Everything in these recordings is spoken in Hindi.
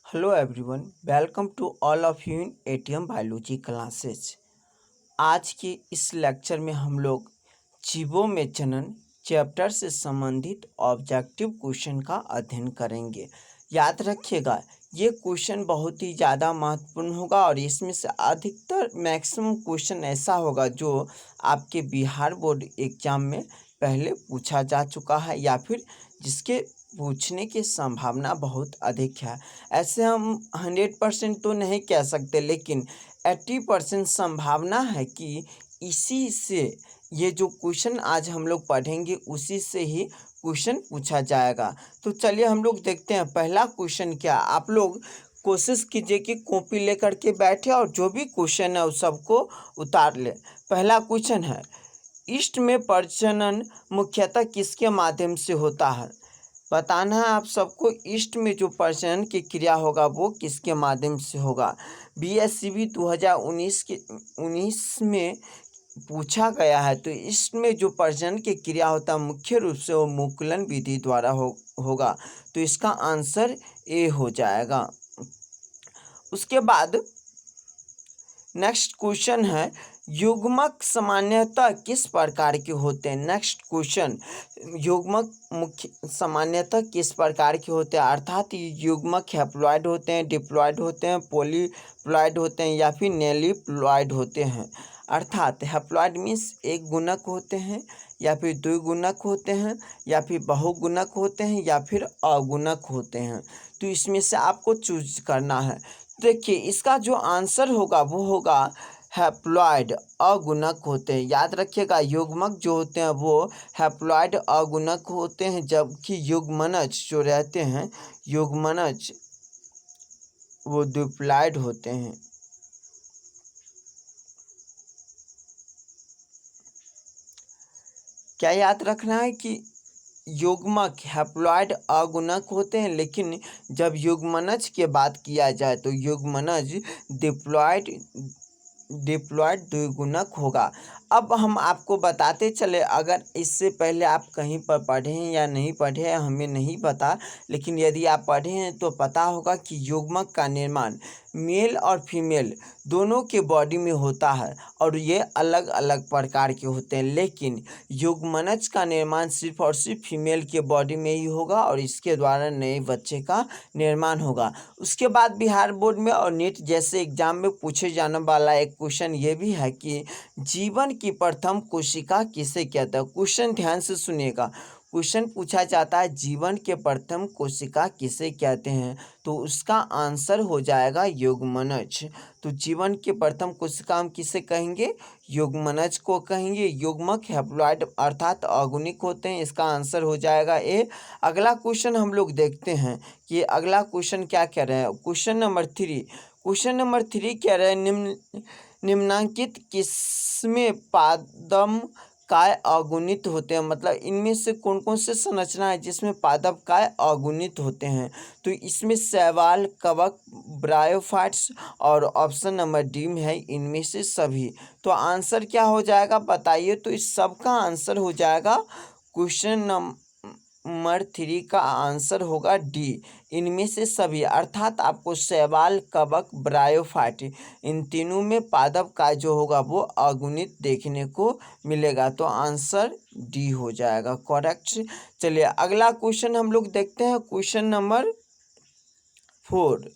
Hello everyone, welcome to all of you in ATM biology classes. आज के इस लेक्चर में हम लोग जीवों में जनन चैप्टर से संबंधित ऑब्जेक्टिव क्वेश्चन का अध्ययन करेंगे। याद रखिएगा, ये क्वेश्चन बहुत ही ज़्यादा महत्वपूर्ण होगा और इसमें से अधिकतर मैक्सिमम क्वेश्चन ऐसा होगा जो आपके बिहार बोर्ड एग्जाम में पहले पूछा जा चुका है या फिर जिसके पूछने की संभावना बहुत अधिक है। ऐसे हम 100% तो नहीं कह सकते, लेकिन 80% संभावना है कि इसी से ये जो क्वेश्चन आज हम लोग पढ़ेंगे उसी से ही क्वेश्चन पूछा जाएगा। तो चलिए हम लोग देखते हैं पहला क्वेश्चन क्या। आप लोग कोशिश कीजिए कि कॉपी लेकर के बैठे और जो भी क्वेश्चन है उस सबको उतार ले। पहला क्वेश्चन है, ईस्ट में प्रजनन मुख्यतः किसके माध्यम से होता है। बताना है आप सबको, ईस्ट में जो प्रजनन की क्रिया होगा वो किसके माध्यम से होगा। बीएससीबी 2019 में पूछा गया है। तो इसमें जो प्रजनन की क्रिया होता है मुख्य रूप से वो मुकुलन विधि द्वारा होगा। तो इसका आंसर ए हो जाएगा। उसके बाद नेक्स्ट क्वेश्चन है, युग्मक सामान्यतः किस प्रकार के होते हैं। नेक्स्ट क्वेश्चन, युग्मक मुख्य सामान्यतः किस प्रकार के होते हैं, अर्थात युग्मक हैप्लॉइड होते हैं, डिप्लॉइड होते हैं, पॉलीप्लॉइड होते हैं या फिर नेलीप्लॉइड होते हैं। अर्थात हैप्लॉइड मीन्स एक गुणक होते हैं या फिर द्विगुणक होते हैं या फिर बहुगुणक होते हैं या फिर अगुणक होते हैं। तो इसमें से आपको चूज करना है। देखिए, इसका जो आंसर होगा वो होगा हैप्लॉइड, अगुणक होते हैं। याद रखिएगा, युग्मक जो होते हैं वो हैप्लॉइड अगुणक होते हैं, जबकि युग्मनज जो रहते हैं, युग्मनज वो डिप्लॉइड होते हैं। क्या याद रखना है कि युग्मक हैप्लॉइड अगुणक होते हैं, लेकिन जब युग्मनज की बात किया जाए तो युग्मनज डिप्लॉइड द्विगुणक होगा। अब हम आपको बताते चले, अगर इससे पहले आप कहीं पर पढ़े हैं या नहीं पढ़े हैं हमें नहीं पता, लेकिन यदि आप पढ़े हैं तो पता होगा कि युग्मक का निर्माण मेल और फीमेल दोनों के बॉडी में होता है और ये अलग अलग प्रकार के होते हैं। लेकिन युग्मनज का निर्माण सिर्फ और सिर्फ फीमेल के बॉडी में ही होगा और इसके द्वारा नए बच्चे का निर्माण होगा। उसके बाद बिहार बोर्ड में और नीट जैसे एग्जाम में पूछे जाने वाला एक क्वेश्चन ये भी है कि जीवन की प्रथम कोशिका किसे कहते हैं। क्वेश्चन ध्यान से सुनिएगा, क्वेश्चन पूछा जाता है जीवन के प्रथम कोशिका किसे कहते हैं, तो उसका आंसर हो जाएगा युग्मनज। तो जीवन के प्रथम कोशिका हम किसे कहेंगे, युग्मनज को कहेंगे। युग्मक हैप्लॉइड अर्थात अगुणिक होते हैं, इसका आंसर हो जाएगा ए। अगला क्वेश्चन हम लोग देखते हैं कि अगला क्वेश्चन क्या कह रहे हैं। क्वेश्चन नंबर 3, क्वेश्चन नंबर 3 कह रहे हैं, निम्नांकित किसमें पादम काय अगुणित होते हैं। मतलब इनमें से कौन कौन से संरचना है जिसमें पादप काय अगुणित होते हैं। तो इसमें शैवाल, कवक, ब्रायोफाइट्स और ऑप्शन नंबर डी में है इनमें से सभी। तो आंसर क्या हो जाएगा बताइए। तो इस सब का आंसर हो जाएगा, क्वेश्चन नंबर 3 का आंसर होगा डी, इनमें से सभी। अर्थात आपको शैवाल, कवक, ब्रायोफाइट इन तीनों में पादप का जो होगा वो अगुणित देखने को मिलेगा। तो आंसर डी हो जाएगा करेक्ट। चलिए अगला क्वेश्चन हम लोग देखते हैं। क्वेश्चन नंबर 4,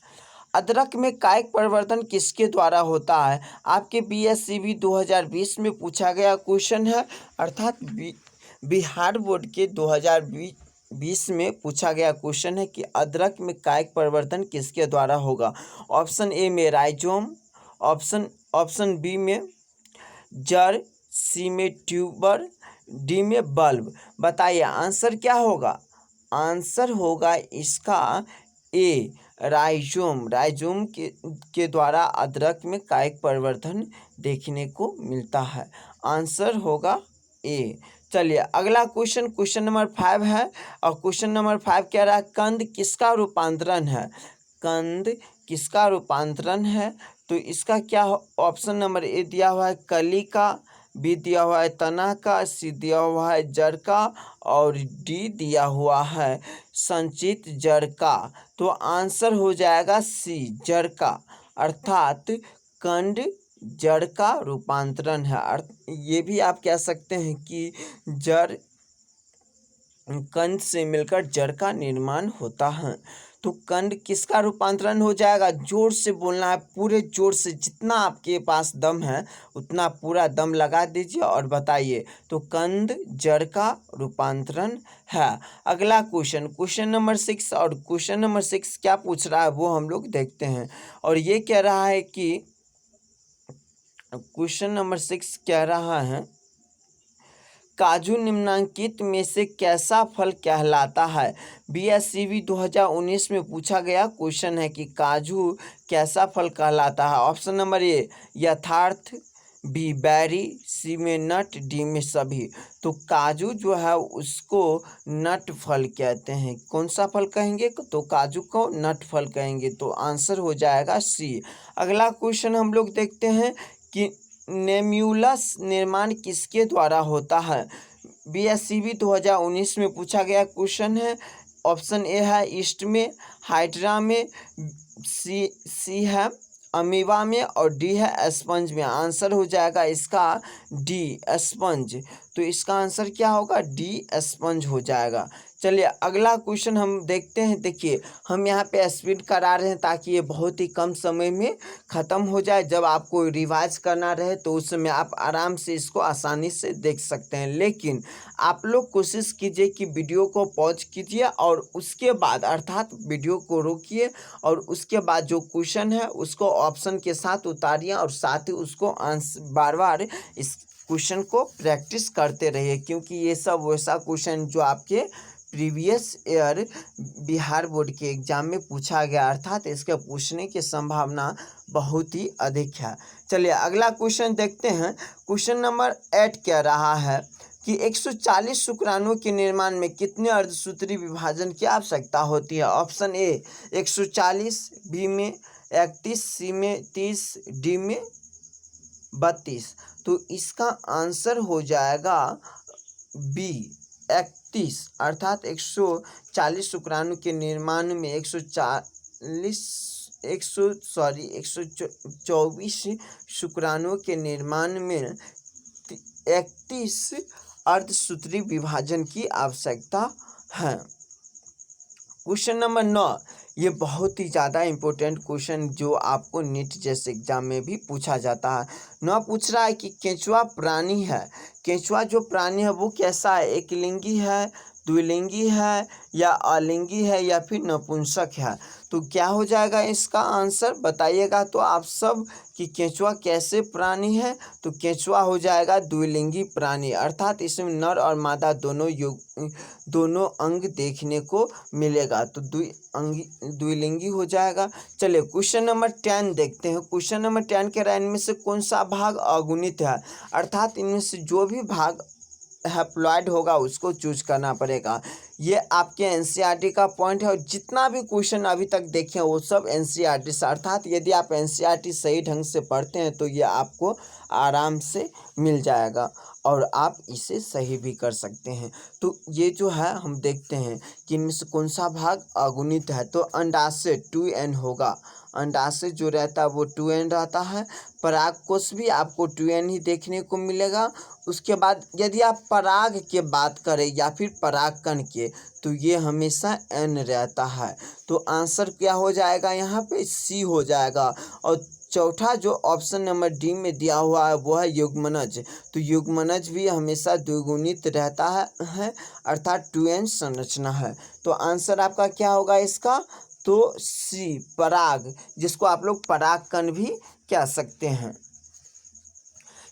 अदरक में कायिक परिवर्तन किसके द्वारा होता है। आपके बीएससीबी 2020 में पूछा गया क्वेश्चन है, अर्थात बिहार बोर्ड के 2020 में पूछा गया क्वेश्चन है कि अदरक में कायिक परिवर्तन किसके द्वारा होगा। ऑप्शन ए में राइजोम, ऑप्शन बी में जड़, सी में ट्यूबर, डी में बल्ब। बताइए आंसर क्या होगा। आंसर होगा इसका ए, राइजोम के द्वारा अदरक में कायिक परिवर्तन देखने को मिलता है। आंसर होगा ए। चलिए अगला क्वेश्चन, क्वेश्चन नंबर 5 है और क्वेश्चन नंबर 5 कह रहा है कंद किसका रूपांतरण है। कंद किसका रूपांतरण है। तो इसका क्या ऑप्शन नंबर ए दिया हुआ है, कली का, बी दिया हुआ है तना का, सी दिया हुआ है जड़ का और डी दिया हुआ है संचित जड़ का। तो आंसर हो जाएगा सी जड़ का, अर्थात कंड जड़ का रूपांतरण है। ये भी आप कह सकते हैं कि जड़ कंद से मिलकर जड़ का निर्माण होता है। तो कंद किसका रूपांतरण हो जाएगा? जोर से बोलना है, पूरे जोर से, जितना आपके पास दम है उतना पूरा दम लगा दीजिए और बताइए। तो कंद जड़ का रूपांतरण है। अगला क्वेश्चन, क्वेश्चन नंबर 6, और क्वेश्चन नंबर 6 क्या पूछ रहा है वो हम लोग देखते हैं। और ये कह रहा है कि क्वेश्चन नंबर 6 कह रहा है काजू निम्नांकित में से कैसा फल कहलाता है? BSCB 2019 में पूछा गया क्वेश्चन है कि काजू कैसा फल कहलाता है। ऑप्शन नंबर ए यथार्थ, बी बैरी, सी में नट, डी में सभी। तो काजू जो है उसको नट फल कहते हैं। कौन सा फल कहेंगे? तो काजू को नट फल कहेंगे। तो आंसर हो जाएगा सी। अगला क्वेश्चन हम लोग देखते हैं कि नेम्यूलस निर्माण किसके द्वारा होता है? BSCB 2019 में पूछा गया क्वेश्चन है। ऑप्शन ए है ईस्ट में, हाइड्रा में, सी है अमीबा में और डी है स्पंज में। आंसर हो जाएगा इसका डी स्पंज। तो इसका आंसर क्या होगा? डी स्पंज हो जाएगा। चलिए अगला क्वेश्चन हम देखते हैं। देखिए हम यहाँ पे स्पीड करा रहे हैं ताकि ये बहुत ही कम समय में ख़त्म हो जाए। जब आपको रिवाइज करना रहे तो उस समय आप आराम से इसको आसानी से देख सकते हैं। लेकिन आप लोग कोशिश कीजिए कि वीडियो को पॉज कीजिए और उसके बाद, अर्थात वीडियो को रोकिए और उसके बाद जो क्वेश्चन है उसको ऑप्शन के साथ उतारिए और साथ ही उसको आंसर बार बार इस क्वेश्चन को प्रैक्टिस करते रहिए, क्योंकि ये सब वैसा क्वेश्चन जो आपके प्रीवियस ईयर बिहार बोर्ड के एग्जाम में पूछा गया, अर्थात इसके पूछने की संभावना बहुत ही अधिक है। चलिए अगला क्वेश्चन देखते हैं। क्वेश्चन नंबर 8 कह रहा है कि 140 शुक्राणुओं के निर्माण में कितने अर्धसूत्री विभाजन की आवश्यकता होती है? ऑप्शन ए 140, बी में 31, सी में 30, डी में 32। तो इसका आंसर हो जाएगा बी 31, अर्थात 140 शुक्राणु के निर्माण में 124 शुक्राणुओं के निर्माण में 31 अर्धसूत्री विभाजन की आवश्यकता है। क्वेश्चन नंबर 9, ये बहुत ही ज़्यादा इम्पोर्टेंट क्वेश्चन जो आपको नीट जैसे एग्जाम में भी पूछा जाता है। 9 पूछ रहा है कि केंचुआ प्राणी है, केंचुआ जो प्राणी है वो कैसा है? एक लिंगी है, द्विलिंगी है या अलिंगी है या फिर नपुंसक है? तो क्या हो जाएगा इसका आंसर बताइएगा तो आप सब कि केंचुआ कैसे प्राणी है। तो केंचुआ हो जाएगा द्विलिंगी प्राणी, अर्थात इसमें नर और मादा दोनों अंग देखने को मिलेगा। तो द्विलिंगी हो जाएगा। चलिए क्वेश्चन नंबर 10 देखते हैं। क्वेश्चन नंबर 10 के रहा इनमें से कौन सा भाग अगुणित है? अर्थात इनमें से जो भी भाग हैप्लॉइड होगा उसको चूज करना पड़ेगा। ये आपके एनसीईआरटी का पॉइंट है और जितना भी क्वेश्चन अभी तक देखे वो सब एनसीईआरटी से, अर्थात यदि आप एनसीईआरटी सही ढंग से पढ़ते हैं तो ये आपको आराम से मिल जाएगा और आप इसे सही भी कर सकते हैं। तो ये जो है हम देखते हैं कि इनमें से कौन सा भाग अगुणित है। तो अंडाशय 2n होगा, अंडाशय जो रहता है वो 2n रहता है। परागकोश भी आपको 2n ही देखने को मिलेगा। उसके बाद यदि आप पराग के बात करें या फिर परागकण के तो ये हमेशा n रहता है। तो आंसर क्या हो जाएगा? यहाँ पे सी हो जाएगा। और चौथा जो ऑप्शन नंबर डी में दिया हुआ है वो है युग्मनज। तो युग्मनज भी हमेशा द्विगुणित रहता है अर्थात 2n संरचना है। तो आंसर आपका क्या होगा इसका? तो सी पराग, जिसको आप लोग परागकण भी कह सकते हैं।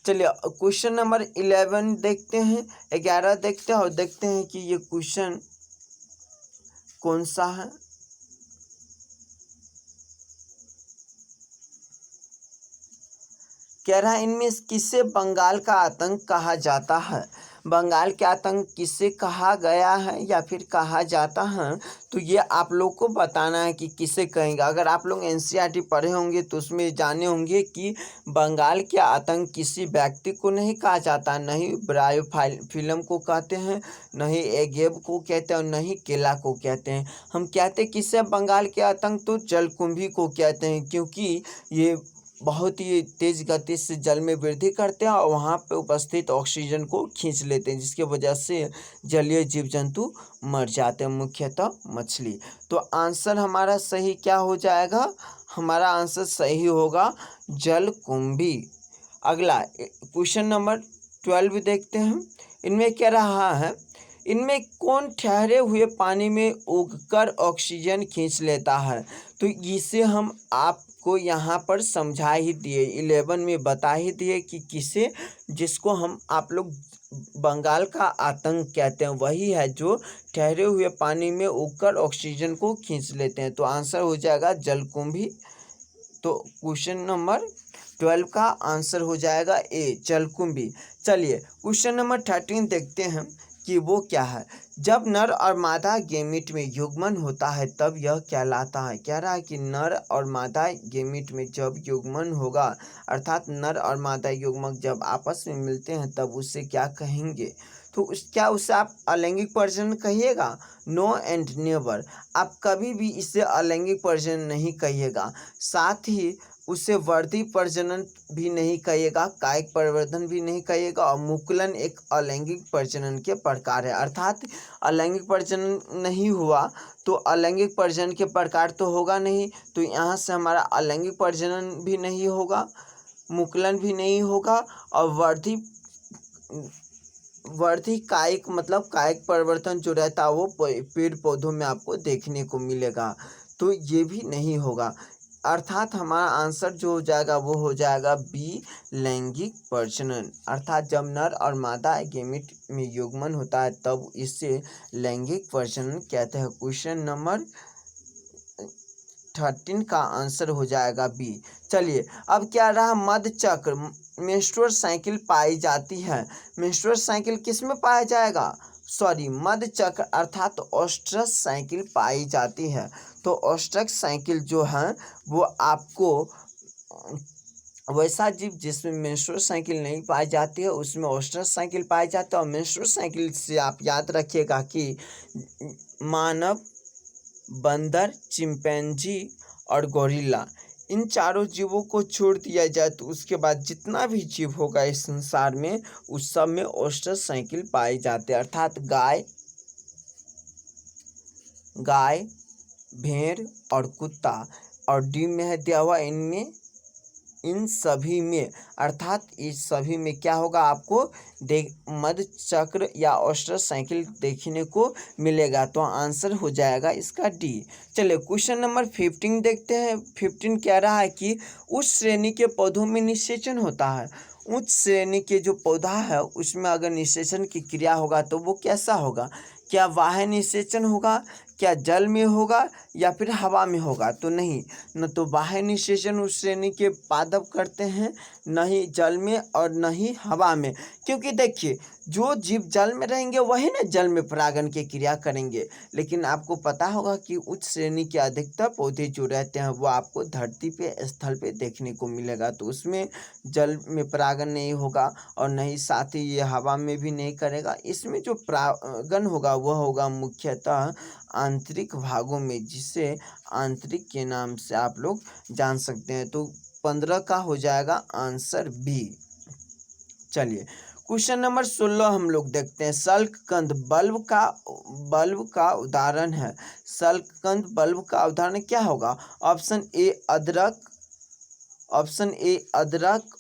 चलिए क्वेश्चन नंबर 11 देखते हैं, 11 देखते हैं और देखते हैं कि ये क्वेश्चन कौन सा है। कह रहा है इनमें किसे बंगाल का आतंक कहा जाता है? बंगाल के आतंक किसे कहा गया है या फिर कहा जाता है, तो ये आप लोग को बताना है कि किसे कहेंगे। अगर आप लोग एनसीईआरटी पढ़े होंगे तो उसमें जाने होंगे कि बंगाल के आतंक किसी व्यक्ति को नहीं कहा जाता, न ही ब्रायो फिल्म को कहते हैं, न ही एगेब को कहते हैं और न ही केला को कहते हैं। हम कहते किससे बंगाल के आतंक, तो जलकुंभी को कहते हैं, क्योंकि ये बहुत ही तेज़ गति से जल में वृद्धि करते हैं और वहाँ पे उपस्थित ऑक्सीजन को खींच लेते हैं, जिसके वजह से जलीय जीव जंतु मर जाते हैं, मुख्यतः मछली। तो आंसर हमारा सही क्या हो जाएगा, हमारा आंसर सही होगा जलकुंभी। अगला क्वेश्चन नंबर 12 देखते हैं। इनमें क्या रहा है, इनमें कौन ठहरे हुए पानी में उगकर ऑक्सीजन खींच लेता है, तो इसे हम आपको यहाँ पर समझा ही दिए, 11 में बता ही दिए कि किसे, जिसको हम आप लोग बंगाल का आतंक कहते हैं, वही है जो ठहरे हुए पानी में उगकर ऑक्सीजन को खींच लेते हैं। तो आंसर हो जाएगा जलकुंभी। तो क्वेश्चन नंबर 12 का आंसर हो जाएगा ए, जलकुंभी। चलिए क्वेश्चन नंबर 13 देखते हैं कि वो क्या है। जब नर और मादा गेमीट में युग्मन होता है तब यह कहलाता है। कह रहा है कि नर और मादा गेमीट में जब युग्मन होगा, अर्थात नर और मादा युग्मक जब आपस में मिलते हैं तब उसे क्या कहेंगे, तो क्या उसे आप अलैंगिक प्रजनन कहिएगा? नो एंड नेवर, आप कभी भी इसे अलैंगिक प्रजनन नहीं कहिएगा। साथ ही उसे वर्धी प्रजनन भी नहीं कहिएगा, कायिक प्रवर्धन भी नहीं कहिएगा, और मुकुलन एक अलैंगिक प्रजनन के प्रकार है। अर्थात अलैंगिक प्रजनन नहीं हुआ तो अलैंगिक प्रजनन के प्रकार तो होगा नहीं, तो यहाँ से हमारा अलैंगिक प्रजनन भी नहीं होगा, मुकुलन भी नहीं होगा, और वर्धी कायिक मतलब कायिक परिवर्तन जो रहता है वो पेड़ पौधों में आपको देखने को मिलेगा, तो ये भी नहीं होगा। अर्थात हमारा आंसर जो हो जाएगा वो हो जाएगा बी, लैंगिक प्रजनन। अर्थात जब नर और मादा गेमीट में युग्मन होता है तब इसे लैंगिक प्रजनन कहते हैं। क्वेश्चन नंबर 13 का आंसर हो जाएगा बी। चलिए अब क्या रहा, मध्य चक्र मेंस्ट्रुअल साइकिल पाई जाती है। मेंस्ट्रुअल साइकिल किस में पाया जाएगा, सॉरी मध्य चक्र अर्थात ओस्ट्रस साइकिल पाई जाती है। तो ओस्ट्रस साइकिल जो है वो आपको वैसा जीव जिसमें मेंस्ट्रुअल साइकिल नहीं पाई जाती है उसमें ओस्ट्रस साइकिल पाई जाती है। और मेंस्ट्रुअल साइकिल से आप याद रखिएगा कि मानव, बंदर, चिंपैंजी और गोरिल्ला, इन चारों जीवों को छोड़ दिया जाए तो उसके बाद जितना भी जीव होगा इस संसार में उस सब में ओस्ट्रस साइकिल पाई जाते हैं। अर्थात गाय, भेड़ और कुत्ता, और डी में है दिया हुआ इनमें, इन सभी में, अर्थात इस सभी में क्या होगा आपको मध्य चक्र या ओस्ट्रस साइकिल देखने को मिलेगा। तो आंसर हो जाएगा इसका डी। चलिए क्वेश्चन नंबर 15 देखते हैं। 15 कह रहा है कि उच्च श्रेणी के पौधों में निषेचन होता है। उच्च श्रेणी के जो पौधा है उसमें अगर निषेचन की क्रिया होगा तो वो कैसा होगा, क्या बाह्य निषेचन होगा, क्या जल में होगा या फिर हवा में होगा, तो नहीं, न तो बाह्य निषेचन उस श्रेणी के पादप करते हैं, न ही जल में और न ही हवा में। क्योंकि देखिए जो जीव जल में रहेंगे वही ना जल में परागण की क्रिया करेंगे, लेकिन आपको पता होगा कि उच्च श्रेणी के अधिकतर पौधे जो रहते हैं वो आपको धरती पे स्थल पे देखने को मिलेगा, तो उसमें जल में परागण नहीं होगा और नहीं साथ ही ये हवा में भी नहीं करेगा। इसमें जो परागण होगा वह होगा मुख्यतः आंतरिक भागों में, जिसे आंतरिक के नाम से आप लोग जान सकते हैं। तो 15 का हो जाएगा आंसर बी। चलिए क्वेश्चन नंबर 16 हम लोग देखते हैं। सल्ककंद बल्ब का उदाहरण है। सल्ककंद बल्ब का उदाहरण क्या होगा? ऑप्शन ए अदरक,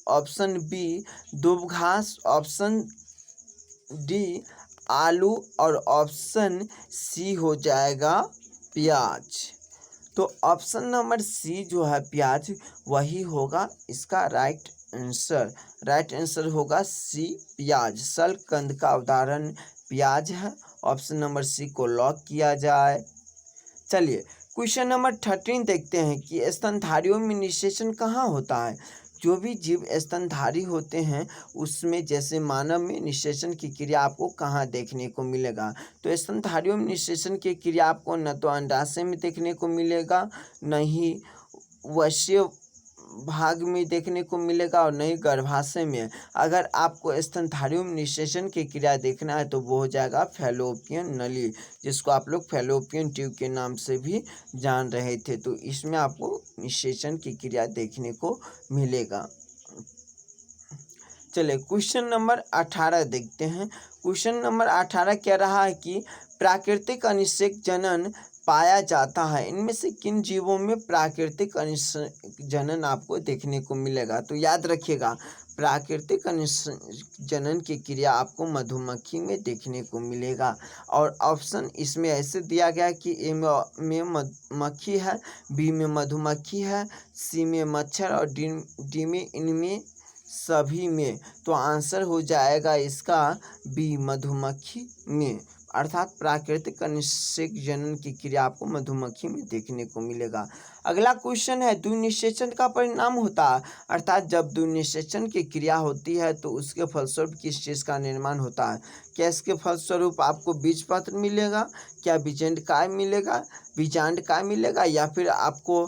ऑप्शन बी दुबघास, ऑप्शन डी आलू और ऑप्शन सी हो जाएगा प्याज। तो ऑप्शन नंबर सी जो है प्याज वही होगा इसका राइट आंसर होगा सी, प्याज। सल्ककंद का उदाहरण प्याज है। ऑप्शन नंबर सी को लॉक किया जाए। चलिए क्वेश्चन नंबर 13 देखते हैं कि स्तनधारियों में निषेचन कहाँ होता है। जो भी जीव स्तनधारी होते हैं उसमें जैसे मानव में निषेचन की क्रिया आपको कहाँ देखने को मिलेगा, तो स्तनधारियों में निषेचन की क्रिया आपको न तो अंडाशय में देखने को मिलेगा, न ही वशीय भाग में देखने को मिलेगा और नहीं गर्भाशय में। अगर आपको स्तनधारियों में निषेचन की क्रिया देखना है तो वो हो जाएगा फैलोपियन नली, जिसको आप लोग फैलोपियन ट्यूब के नाम से भी जान रहे थे। तो इसमें आपको निषेचन की क्रिया देखने को मिलेगा। चलिए क्वेश्चन नंबर 18 देखते हैं। क्वेश्चन नंबर 18 कह रहा है कि प्राकृतिक अनिषेक जनन पाया जाता है, इनमें से किन जीवों में प्राकृतिक अनिषेक जनन आपको देखने को मिलेगा। तो याद रखिएगा प्राकृतिक अनिषेक जनन की क्रिया आपको मधुमक्खी में देखने को मिलेगा। और ऑप्शन इसमें ऐसे दिया गया कि ए में मक्खी है, बी में मधुमक्खी है, सी में मच्छर और डी में इनमें सभी में। तो आंसर हो जाएगा इसका बी मधुमक्खी में, अर्थात प्राकृतिक अनिषेक जनन की क्रिया आपको मधुमक्खी में देखने को मिलेगा। अगला क्वेश्चन है द्विनिषेचन का परिणाम होता है, अर्थात जब द्विनिषेचन की क्रिया होती है तो उसके फलस्वरूप किस चीज़ का निर्माण होता है। क्या इसके फलस्वरूप आपको बीजपत्र मिलेगा, क्या बीजांडकाय मिलेगा, बीजांडकाय मिलेगा, या फिर आपको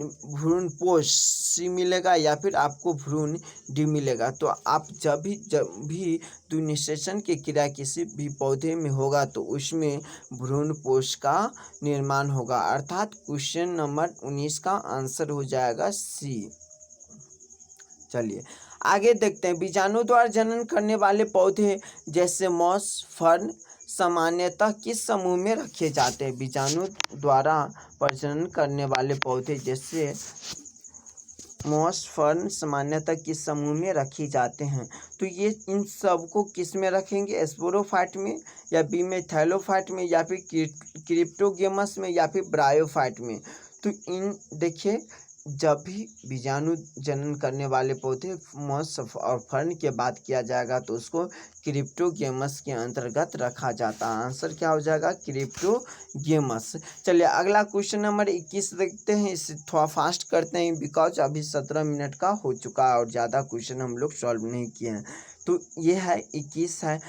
भ्रूणपोष सी मिलेगा, या फिर आपको भ्रूण डी मिलेगा। तो आप जब भी द्विनिषेचन की क्रिया किसी भी पौधे में होगा तो उसमें भ्रूणपोष का निर्माण होगा, अर्थात क्वेश्चन नंबर 19 का आंसर हो जाएगा सी। चलिए आगे देखते हैं। बीजाणु द्वारा जनन करने वाले पौधे जैसे मॉस फर्न सामान्यतः किस समूह में रखे जाते हैं। बीजाणु द्वारा प्रजनन करने वाले पौधे जैसे मॉस फर्न सामान्यतः किस समूह में रखी जाते हैं। तो ये इन सब को किस में रखेंगे, स्पोरोफाइट में, या बी में थैलोफाइट में, या फिर क्रिप्टोगेमस में, या फिर ब्रायोफाइट में। तो इन देखिए जब भी बीजाणु जनन करने वाले पौधे मॉस और फर्न की बात किया जाएगा तो उसको क्रिप्टोगेमस के अंतर्गत रखा जाता है। आंसर क्या हो जाएगा क्रिप्टोगेमस। चलिए अगला क्वेश्चन नंबर 21 देखते हैं। इसे थोड़ा फास्ट करते हैं बिकॉज अभी 17 मिनट का हो चुका है और ज़्यादा क्वेश्चन हम लोग सॉल्व नहीं किए हैं। तो ये है 21 है।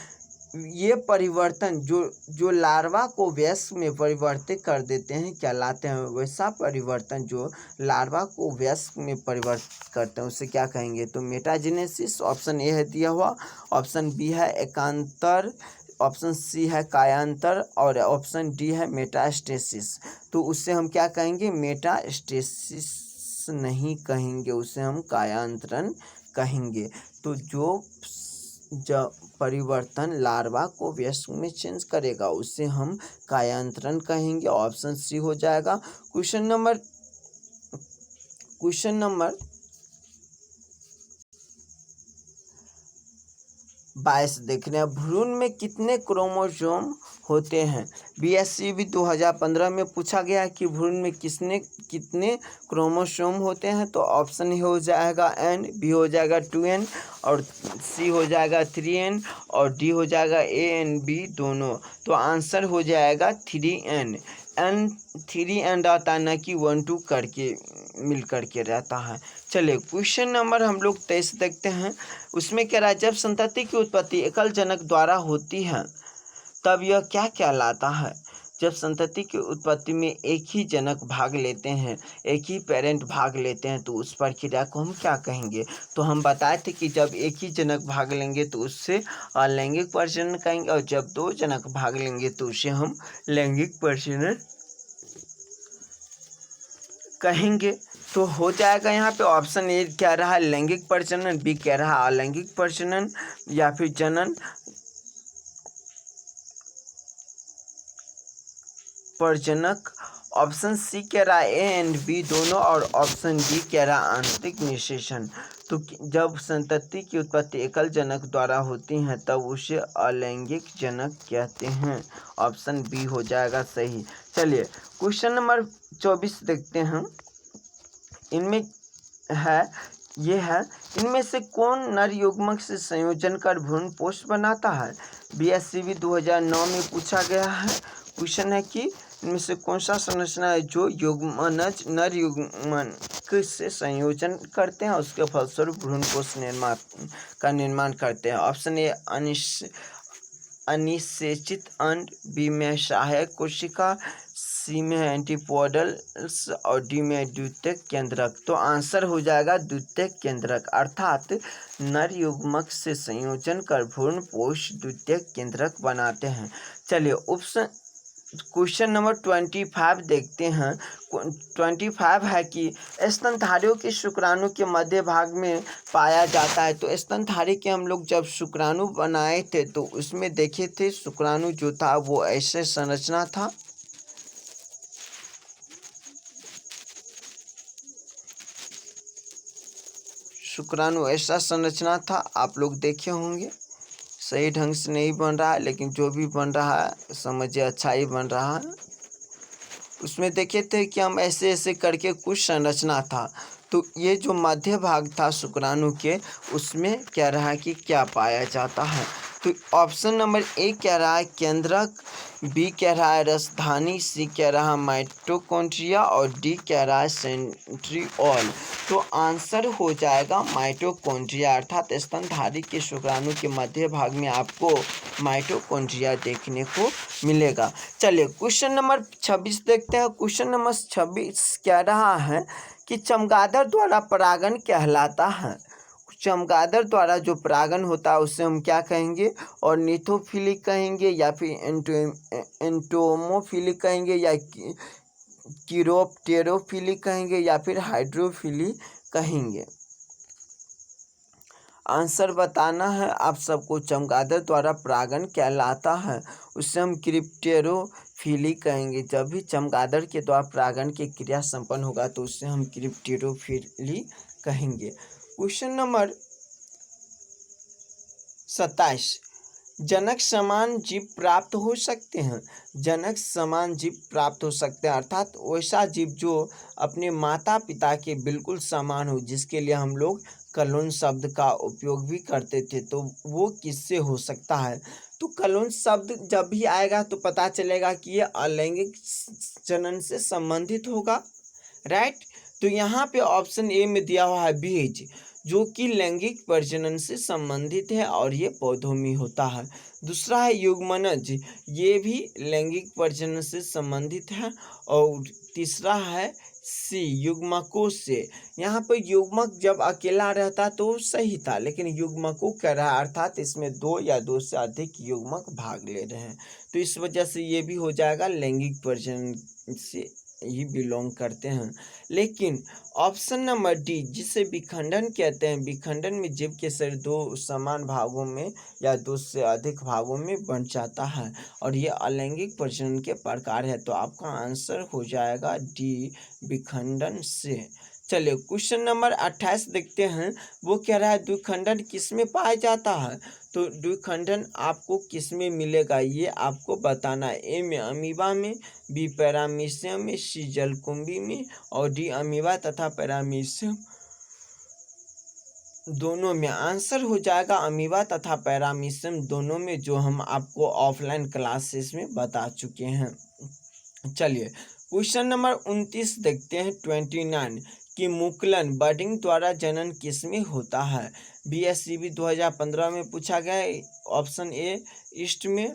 ये परिवर्तन जो लार्वा को वयस्क में परिवर्तित कर देते हैं कहलाते हैं। वैसा परिवर्तन जो लार्वा को वयस्क में परिवर्तित करते हैं उसे क्या कहेंगे। तो मेटाजेनेसिस ऑप्शन ए है दिया हुआ, ऑप्शन बी है एकांतर, ऑप्शन सी है कायांतर और ऑप्शन डी है मेटास्टेसिस। तो उससे हम क्या कहेंगे, मेटास्टेसिस नहीं कहेंगे, उसे हम कायांतरण कहेंगे। तो जो परिवर्तन लार्वा को वयस्क में चेंज करेगा उसे हम कायांतरण कहेंगे। ऑप्शन सी हो जाएगा। क्वेश्चन नंबर 22 देख रहे हैं। भ्रूण में कितने क्रोमोसोम होते हैं। BSCB 2015 में पूछा गया कि भ्रूण में कितने क्रोमोसोम होते हैं। तो ऑप्शन ए हो जाएगा N, बी हो जाएगा 2N और सी हो जाएगा 3N और डी हो जाएगा A-N-B दोनों। तो आंसर हो जाएगा 3N। N 3N रहता है, न कि 1-2 करके मिल करके रहता है। चलिए क्वेश्चन नंबर हम लोग 23 देखते हैं। उसमें कह रहा है जब संतति की उत्पत्ति एकल जनक द्वारा होती है तब यह क्या कहलाता है। जब संतति की उत्पत्ति में एक ही जनक भाग लेते हैं, एक ही पेरेंट भाग लेते हैं, तो उस प्रक्रिया को हम क्या कहेंगे। तो हम बताए थे कि जब एक ही जनक भाग लेंगे तो उससे अलैंगिक प्रजनन कहेंगे और जब 2 जनक भाग लेंगे तो उसे हम लैंगिक प्रजनन कहेंगे। तो हो जाएगा यहाँ पे ऑप्शन ए कह रहा है लैंगिक प्रजनन, बी कह रहा है अलैंगिक प्रजनन या फिर जनन प्रजनक। ऑप्शन सी कह रहा है ए एंड बी दोनों और ऑप्शन डी कह रहा है आंतरिक निषेचन। तो जब संतति की उत्पत्ति एकल जनक द्वारा होती है तब उसे अलैंगिक जनक कहते हैं। ऑप्शन बी हो जाएगा सही। चलिए क्वेश्चन नंबर 24 देखते हैं। इनमें इनमें से कौन नर युग्मक से संयोजन कर भ्रूणपोष बनाता है। BSCB 2009 में पूछा गया है। क्वेश्चन है कि इनमें से कौन सा संरचना है जो युग्मनज नर युग्मक से संयोजन करते हैं, उसके फलस्वरूप भ्रूणकोश निर्माण करते हैं? ऑप्शन ए अनिषेचित अंड, बी में सहायक कोशिका, सी में एंटीपोडल्स और डी में द्वितीयक केंद्रक। तो आंसर हो जाएगा द्वितीयक केंद्रक, अर्थात नर युग्मक से संयोजन कर भ्रूणपोष द्वितीयक केंद्रक बनाते हैं। चलिए क्वेश्चन नंबर 25 देखते हैं। 25 है कि स्तनधारियों के शुक्राणु के मध्य भाग में पाया जाता है। तो स्तनधारी के हम लोग जब शुक्राणु बनाए थे तो उसमें देखे थे शुक्राणु जो था वो ऐसे संरचना था। शुक्राणु ऐसा संरचना था, आप लोग देखे होंगे। सही ढंग से नहीं बन रहा है, लेकिन जो भी बन रहा है समझिए अच्छा ही बन रहा है। उसमें देखे थे कि हम ऐसे ऐसे करके कुछ संरचना था। तो ये जो मध्य भाग था शुक्राणु के, उसमें कह रहा है कि क्या पाया जाता है। तो ऑप्शन नंबर ए कह रहा है केंद्रक, बी कह रहा है रसधानी, सी कह रहा है माइटोकॉन्ड्रिया और डी कह रहा है सेंट्रिओल। तो आंसर हो जाएगा माइटोकॉन्ड्रिया, अर्थात स्तनधारी के शुक्राणु के मध्य भाग में आपको माइटोकॉन्ड्रिया देखने को मिलेगा। चलिए क्वेश्चन नंबर 26 देखते हैं। क्वेश्चन नंबर 26 कह रहा है कि चमगादड़ द्वारा परागण कहलाता है। चमगादड़ द्वारा जो परागण होता है उसे हम क्या कहेंगे? ऑर्निथोफिलिक कहेंगे, या फिर एंटोमोफिलिक कहेंगे, या कीरोप्टेरोफिलिक कहेंगे, या फिर हाइड्रोफिलिक कहेंगे? आंसर बताना है आप सबको। चमगादड़ द्वारा परागण कहलाता है उसे हम क्रिप्टेरोफिली कहेंगे। जब भी चमगादड़ के द्वारा परागण की क्रिया संपन्न होगा तो उसे हम क्रिप्टेरोफिली कहेंगे। क्वेश्चन नंबर 27, जनक समान जीव प्राप्त हो सकते हैं। जनक समान जीव प्राप्त हो सकते हैं, अर्थात वैसा जीव जो अपने माता पिता के बिल्कुल समान हो, जिसके लिए हम लोग कलोन शब्द का उपयोग भी करते थे। तो वो किससे हो सकता है? तो कलोन शब्द जब भी आएगा तो पता चलेगा कि ये अलैंगिक जनन से संबंधित होगा, राइट। तो यहाँ पे ऑप्शन ए में दिया हुआ है बीज, जो कि लैंगिक प्रजनन से संबंधित है और ये पौधों में होता है। दूसरा है युग्मनज, ये भी लैंगिक प्रजनन से संबंधित है। और तीसरा है सी युग्मकों से। यहाँ पर युग्मक जब अकेला रहता तो सही था, लेकिन युग्मकों कह रहा है, अर्थात इसमें दो या दो से अधिक युग्मक भाग ले रहे हैं। तो इस वजह से ये भी हो जाएगा लैंगिक प्रजनन से ही बिलोंग करते हैं। लेकिन ऑप्शन नंबर डी, जिसे विखंडन कहते हैं, विखंडन में जीव के शरीर दो समान भागों में या दो से अधिक भागों में बंट जाता है और ये अलैंगिक प्रजनन के प्रकार है। तो आपका आंसर हो जाएगा डी, विखंडन से। चलिए क्वेश्चन नंबर 28 देखते हैं। वो कह रहा है द्विखंडन किस में पाया जाता है? तो द्विखंडन आपको किस में मिलेगा ये आपको बताना है। ए में अमीबा में, बी पैरामीशियम में, सी जलकुंभी में और डी अमीबा तथा पैरामीशियम दोनों में। आंसर हो जाएगा अमीबा तथा पैरामीशियम दोनों में, जो हम आपको ऑफलाइन क्लासेस में बता चुके हैं। चलिए क्वेश्चन नंबर 29 देखते हैं। 29 कि मुकुलन बडिंग द्वारा जनन किसमें होता है? BSCB 2015 में पूछा गया है। ऑप्शन ए ईस्ट में,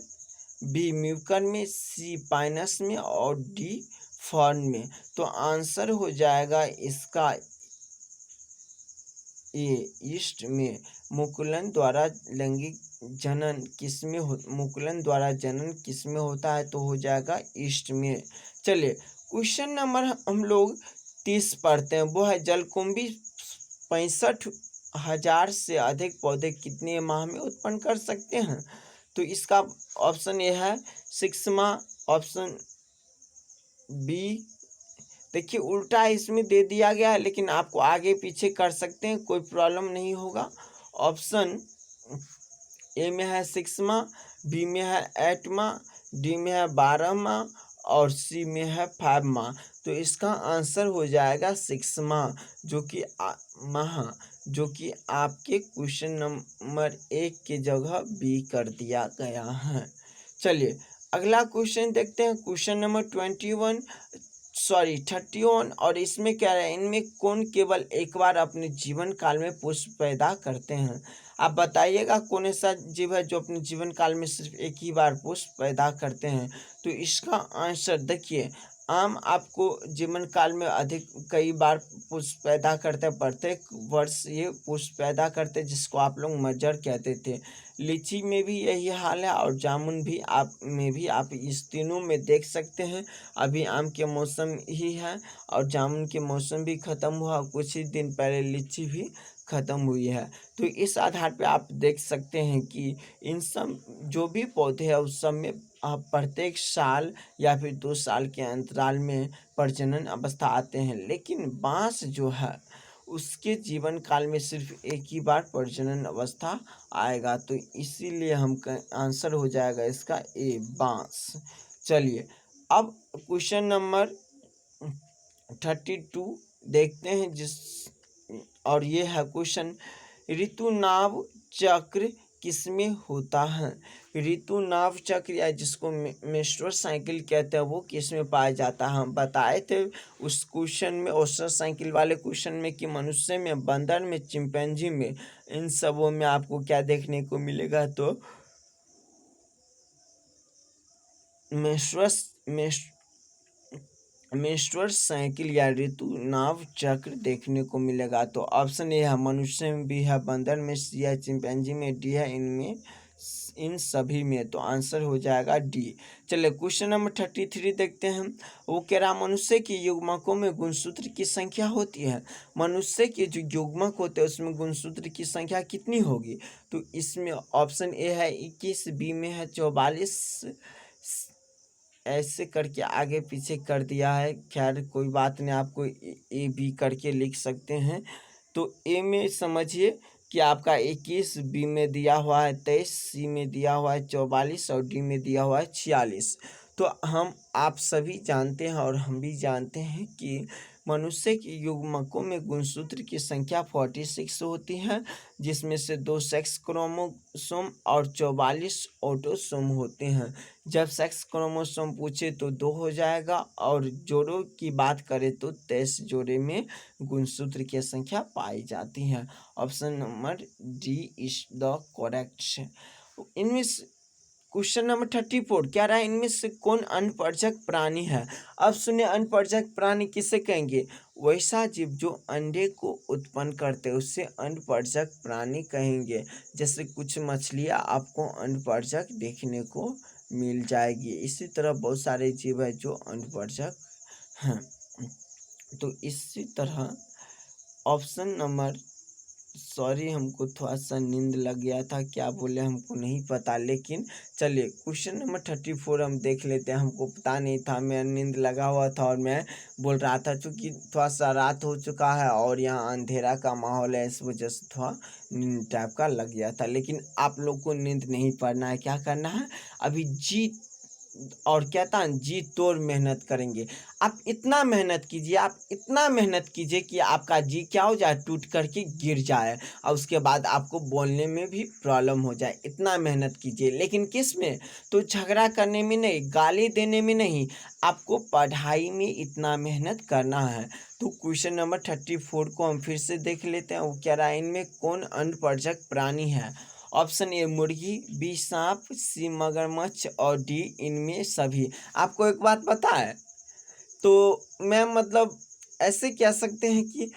बी म्यूकन में, सी पाइनस में और डी फर्न में। तो आंसर हो जाएगा इसका ए ईस्ट में। मुकुलन द्वारा लैंगिक जनन किसमें मुकुलन द्वारा जनन किसमें होता है? तो हो जाएगा ईस्ट में। चलिए क्वेश्चन नंबर हम लोग 30 पढ़ते हैं। वो है जलकुंभी 65,000 से अधिक पौधे कितने माह में उत्पन्न कर सकते हैं? तो इसका ऑप्शन ए है 6 माह, ऑप्शन बी, देखिए उल्टा इसमें दे दिया गया है, लेकिन आपको आगे पीछे कर सकते हैं, कोई प्रॉब्लम नहीं होगा। ऑप्शन ए में है 6 माह, बी में है 8 माह, डी में है 12 माह और सी में है 5 माह। तो इसका आंसर हो जाएगा 6 माह, जो कि आपके क्वेश्चन नंबर 1 की जगह बी कर दिया गया है। चलिए अगला क्वेश्चन देखते हैं, क्वेश्चन नंबर 31 और इसमें क्या है, इनमें कौन केवल एक बार अपने जीवन काल में पुष्प पैदा करते हैं। आप बताइएगा कौन ऐसा जीव है जो अपने जीवन काल में सिर्फ एक ही बार पुष्प पैदा करते हैं। तो इसका आंसर देखिए, आम आपको जीवन काल में अधिक कई बार पुष्प पैदा करते हैं, प्रत्येक वर्ष ये पुष्प पैदा करते हैं, जिसको आप लोग मज्जर कहते थे। लीची में भी यही हाल है और जामुन भी आप इस तीनों में देख सकते हैं। अभी आम के मौसम ही है और जामुन के मौसम भी ख़त्म हुआ, कुछ ही दिन पहले लीची भी ख़त्म हुई है। तो इस आधार पे आप देख सकते हैं कि इन सब जो भी पौधे हैं उस सब में प्रत्येक साल या फिर 2 साल के अंतराल में प्रजनन अवस्था आते हैं, लेकिन बांस जो है उसके जीवन काल में सिर्फ एक ही बार प्रजनन अवस्था आएगा। तो इसीलिए आंसर हो जाएगा इसका ए, बांस। चलिए अब क्वेश्चन नंबर 32 देखते हैं, और ये है क्वेश्चन, ऋतुनाव चक्र किसमें होता है। ऋतुनाव चक्र या जिसको मेंस्ट्रुअल साइकिल कहते हैं वो किसमें पाया जाता है। हम बताए थे उस क्वेश्चन में, मेंस्ट्रुअल साइकिल वाले क्वेश्चन में, कि मनुष्य में, बंदर में, चिंपैंजी में, इन सबों में आपको क्या देखने को मिलेगा। तो मेंस्ट्रुअल साइकिल या ऋतुनाव चक्र देखने को मिलेगा। तो ऑप्शन ए है, मनुष्य में, बी है, बंदर में, सी है, चिंपैंजी में, डी है इन सभी में। तो आंसर हो जाएगा डी। चलिए क्वेश्चन नंबर 33 देखते हैं। वो कह रहा, मनुष्य के युग्मकों में गुणसूत्र की संख्या होती है। मनुष्य के जो युग्मक होते हैं उसमें गुणसूत्र की संख्या कितनी होगी। तो इसमें ऑप्शन ए है 21, बी में है 44, ऐसे करके आगे पीछे कर दिया है, खैर कोई बात नहीं, आपको ए बी करके लिख सकते हैं। तो ए में समझिए कि आपका 21, बी में दिया हुआ है 23, सी में दिया हुआ है 44 और डी में दिया हुआ है 46। तो आप सभी जानते हैं और हम भी जानते हैं कि मनुष्य के युग्मकों में गुणसूत्र की संख्या 46 होती है, जिसमें से 2 सेक्स क्रोमोसोम और 44 ऑटोसोम होते हैं। जब सेक्स क्रोमोसोम पूछे तो 2 हो जाएगा और जोड़ों की बात करें तो 23 जोड़े में गुणसूत्र की संख्या पाई जाती है। Option number D is the correct. इनमें क्वेश्चन नंबर 34 क्या रहा है, इनमें से कौन अनपरजक प्राणी है। अब सुनिए, अनपरजक प्राणी किसे कहेंगे, वैसा जीव जो अंडे को उत्पन्न करते हैं उससे अनपरजक प्राणी कहेंगे। जैसे कुछ मछलियाँ आपको अनपरजक देखने को मिल जाएगी, इसी तरह बहुत सारे जीव है जो अनपरजक हैं। तो इसी तरह ऑप्शन नंबर, सॉरी हमको थोड़ा सा नींद लग गया था, क्या बोले हमको नहीं पता, लेकिन चलिए क्वेश्चन नंबर 34 हम देख लेते हैं। हमको पता नहीं था, मैं नींद लगा हुआ था और मैं बोल रहा था, चूँकि थोड़ा सा रात हो चुका है और यहाँ अंधेरा का माहौल है, इस वजह से थोड़ा नींद टाइप का लग गया था। लेकिन आप लोग को नींद नहीं पड़ना है, क्या करना है, अभी जी और कहता है जी तोड़ मेहनत करेंगे। आप इतना मेहनत कीजिए, आप इतना मेहनत कीजिए कि आपका जी क्या हो जाए, टूट करके गिर जाए और उसके बाद आपको बोलने में भी प्रॉब्लम हो जाए। इतना मेहनत कीजिए, लेकिन किस में, तो झगड़ा करने में नहीं, गाली देने में नहीं, आपको पढ़ाई में इतना मेहनत करना है। तो क्वेश्चन नंबर 34 को हम फिर से देख लेते हैं। वो कह रहा है, इनमें कौन अनपरजक प्राणी है। ऑप्शन ए मुर्गी, बी सांप, सी मगरमच्छ और डी इनमें सभी। आपको एक बात पता है, तो मैं मतलब ऐसे कह सकते हैं कि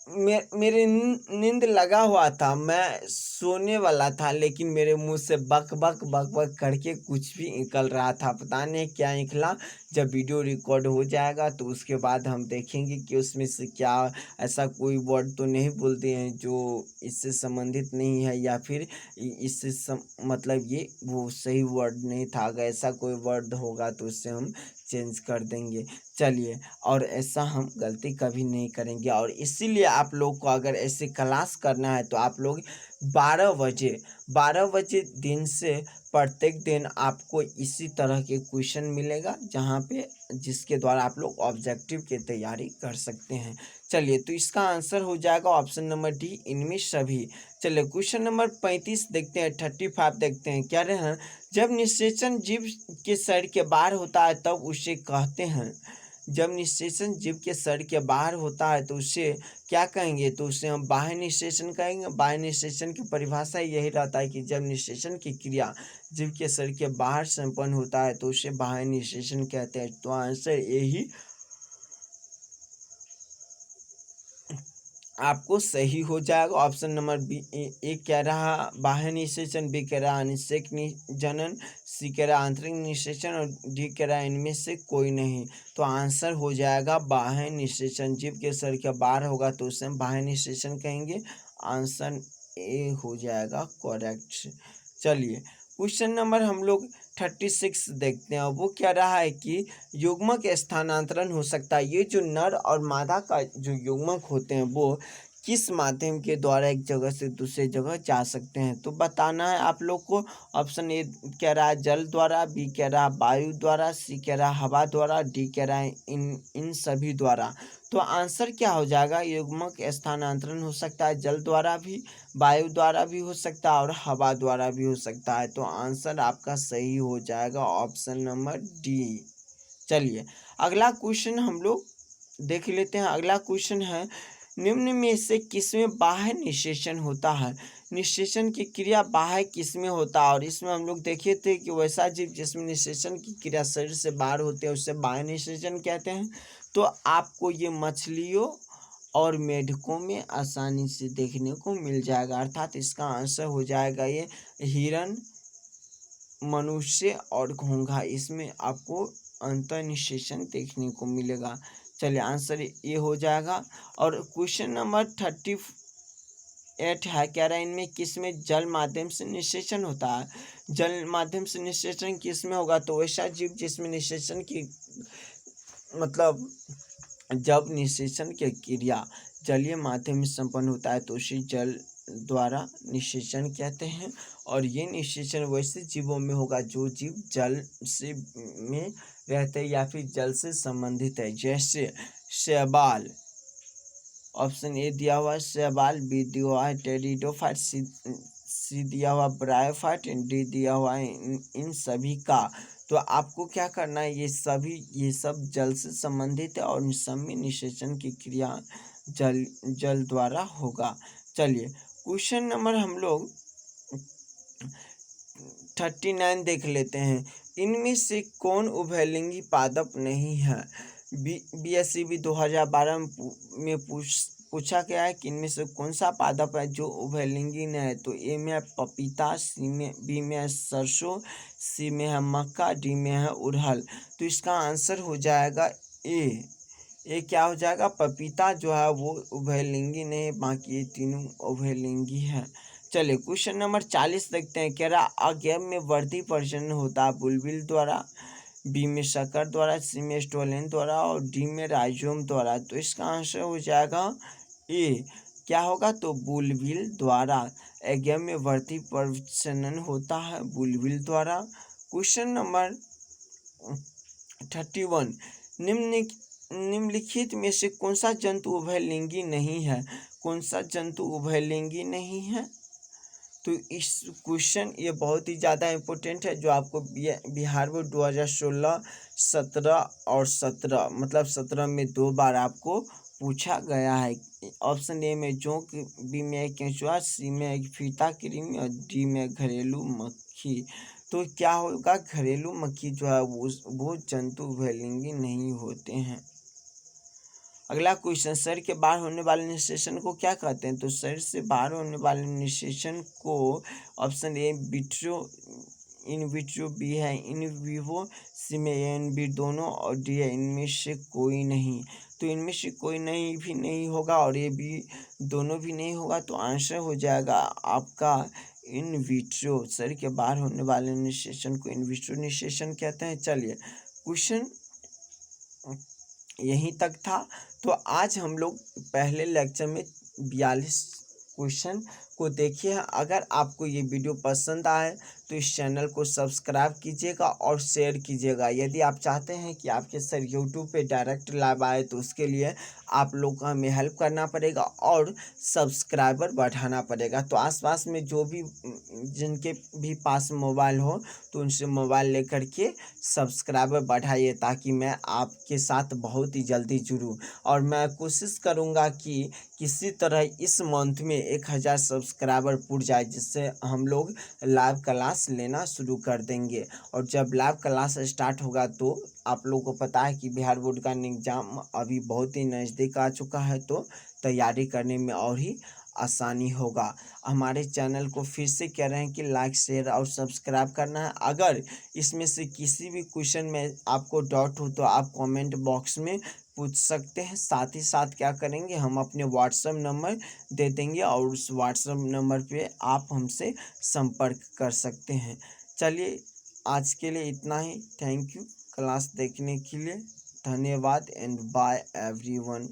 मेरे नींद लगा हुआ था, मैं सोने वाला था, लेकिन मेरे मुंह से बक बक बक बक करके कुछ भी निकल रहा था, पता नहीं क्या निकला। जब वीडियो रिकॉर्ड हो जाएगा तो उसके बाद हम देखेंगे कि उसमें से क्या ऐसा कोई वर्ड तो नहीं बोलते हैं जो इससे संबंधित नहीं है, या फिर इससे मतलब ये वो सही वर्ड नहीं था। अगर ऐसा कोई वर्ड होगा तो उससे हम चेंज कर देंगे। चलिए, और ऐसा हम गलती कभी नहीं करेंगे। और इसीलिए आप लोग को अगर ऐसे क्लास करना है तो आप लोग 12 बजे 12 बजे दिन से प्रत्येक दिन आपको इसी तरह के क्वेश्चन मिलेगा, जहाँ पे जिसके द्वारा आप लोग ऑब्जेक्टिव की तैयारी कर सकते हैं। चलिए, तो इसका आंसर हो जाएगा ऑप्शन नंबर डी, इनमें सभी। चलिए, क्वेश्चन नंबर 35 देखते हैं, 35 देखते हैं। क्या रहे हैं? जब निषेचन जीव के शरीर के बाहर होता है तब उसे कहते हैं। जब निषेचन जीव के शरीर के बाहर होता है तो उसे क्या कहेंगे? तो उसे हम बाह्य निषेचन कहेंगे। बाह्य निषेचन की परिभाषा यही रहता है कि जब निषेचन की क्रिया जीव के शरीर के बाहर संपन्न होता है तो उसे बाह्य निषेचन कहते हैं। तो आंसर यही आपको सही हो जाएगा। ऑप्शन नंबर बी ए कह रहा बाह्य निषेचन, बी कह रहा अनिषेक जनन, सी कह रहा आंतरिक निषेचन और डी कह रहा इनमें से कोई नहीं। तो आंसर हो जाएगा बाह्य निषेचन। जीव के शरीर के बाहर होगा तो उसे हम बाह्य निषेचन कहेंगे। आंसर ए हो जाएगा करेक्ट। चलिए, क्वेश्चन नंबर हम लोग 36 देखते हैं। वो क्या रहा है कि युग्मक स्थानांतरण हो सकता है। ये जो नर और मादा का जो युग्मक होते हैं वो किस माध्यम के द्वारा एक जगह से दूसरे जगह जा सकते हैं, तो बताना है आप लोग को। ऑप्शन ए कह रहा है जल द्वारा, बी कह रहा है वायु द्वारा, सी कह रहा है हवा द्वारा, डी कह रहा है इन सभी द्वारा। तो आंसर क्या हो जाएगा? युग्मक स्थानांतरण हो सकता है जल द्वारा भी, वायु द्वारा भी हो सकता है और हवा द्वारा भी हो सकता है। तो आंसर आपका सही हो जाएगा ऑप्शन नंबर डी। चलिए, अगला क्वेश्चन हम लोग देख लेते हैं। अगला क्वेश्चन है, निम्न में से किसमें बाह्य निषेचन होता है? निषेचन की क्रिया बाह्य किसमें होता है? और इसमें हम लोग देखे थे कि वैसा जीव जिसमें निषेचन की क्रिया शरीर से बाहर होते हैं उसे बाह्य निषेचन कहते हैं। तो आपको ये मछलियों और मेढकों में आसानी से देखने को मिल जाएगा, अर्थात इसका आंसर हो जाएगा ये हिरण, मनुष्य और घोंघा। इसमें आपको अंतर्निषेचन देखने को मिलेगा। चलिए, आंसर ये हो जाएगा। और क्वेश्चन नंबर 38 है, कह रहा है इनमें किसमें जल माध्यम से निषेचन होता है? जल माध्यम से निषेचन किसमें होगा? तो वैसा जीव जिसमें निषेचन की मतलब जब निषेचन की क्रिया जलीय माध्यम में संपन्न होता है तो उसे जल द्वारा निषेचन कहते हैं। और ये निषेचन वैसे जीवों में होगा जो जीव जल से में रहते हैं या फिर जल से संबंधित है, जैसे शैवाल। ऑप्शन ए दिया हुआ है शैवाल, बी दिया हुआ है टेरिडोफाइट, सी दिया हुआ ब्रायोफाइट, डी दिया हुआ है इन सभी का। तो आपको क्या करना है? ये सब जल से संबंधित है और इन सब में निषेचन की क्रिया जल द्वारा होगा। चलिए, क्वेश्चन नंबर हम लोग 39 देख लेते हैं। इनमें से कौन उभयलिंगी पादप नहीं है? BSCB 2012 में पूछा गया है कि इनमें से कौन सा पादप है जो उभयलिंगी नहीं है। तो ए में है पपीता, बी में है सरसों, सी में है मक्का, डी में है उड़हल। तो इसका आंसर हो जाएगा ए क्या हो जाएगा? पपीता जो है वो उभयलिंगी नहीं है, बाकी ये तीनों उभयलिंगी है। चलिए, क्वेश्चन नंबर 40 देखते हैं। कह रहा अगेव में वर्धी प्रजनन होता है बुलबिल द्वारा, बी में शकर द्वारा, सी में स्टोलेन द्वारा और डी में राइजोम द्वारा। तो इसका आंसर हो जाएगा ए। क्या होगा? तो बुलबिल द्वारा। अगेव में वर्धी प्रजनन होता है बुलबिल द्वारा। क्वेश्चन नंबर 31, निम्नलिखित में से कौन सा जंतु उभयलिंगी नहीं है? कौन सा जंतु उभयलिंगी नहीं है? तो इस क्वेश्चन ये बहुत ही ज़्यादा इम्पोर्टेंट है, जो आपको बिहार बोर्ड 2016, 17 और 17 मतलब 17 में 2 बार आपको पूछा गया है। ऑप्शन ए में जोंक, बी में केंचुआ, सी में फीता कृमि और डी में घरेलू मक्खी। तो क्या होगा? घरेलू मक्खी जो है वो जंतु उभयलिंगी नहीं होते हैं। अगला क्वेश्चन, शरीर के बाहर होने वाले निषेचन को क्या कहते हैं? तो शरीर से बाहर होने वाले निषेचन को option A vitro in vitro, B है इन विवो, सी में एन बी दोनों और डी है इनमें से कोई नहीं। तो इनमें से कोई नहीं भी नहीं होगा और ये भी दोनों भी नहीं होगा। तो आंसर हो जाएगा आपका इन विट्रो। शरीर के बाहर होने वाले निषेचन को इन विट्रो निषेचन कहते हैं। चलिए, क्वेश्चन यहीं तक था। तो आज हम लोग पहले लेक्चर में 42 क्वेश्चन को देखिए। अगर आपको ये वीडियो पसंद आए तो इस चैनल को सब्सक्राइब कीजिएगा और शेयर कीजिएगा। यदि आप चाहते हैं कि आपके सर यूट्यूब पे डायरेक्ट लाइव आए तो उसके लिए आप लोग को हमें हेल्प करना पड़ेगा और सब्सक्राइबर बढ़ाना पड़ेगा। तो आसपास में जो भी जिनके भी पास मोबाइल हो तो उनसे मोबाइल लेकर के सब्सक्राइबर बढ़ाइए, ताकि मैं आपके साथ बहुत ही जल्दी जुड़ूँ। और मैं कोशिश करूँगा कि किसी तरह इस मंथ में 1000 सब्सक्राइबर पुर जाए, जिससे हम लोग लाइव क्लास लेना शुरू कर देंगे। और जब लाइव क्लास स्टार्ट होगा तो आप लोगों को पता है कि बिहार बोर्ड का एग्ज़ाम अभी बहुत ही नज़दीक आ चुका है, तो तैयारी करने में और ही आसानी होगा। हमारे चैनल को फिर से कह रहे हैं कि लाइक शेयर और सब्सक्राइब करना है। अगर इसमें से किसी भी क्वेश्चन में आपको डाउट हो तो आप कमेंट बॉक्स में पूछ सकते हैं। साथ ही साथ क्या करेंगे, हम अपने व्हाट्सएप नंबर दे देंगे और उस व्हाट्सएप नंबर पे आप हमसे संपर्क कर सकते हैं। चलिए आज के लिए इतना ही। थैंक यू क्लास देखने के लिए। धन्यवाद एंड बाय एवरीवन।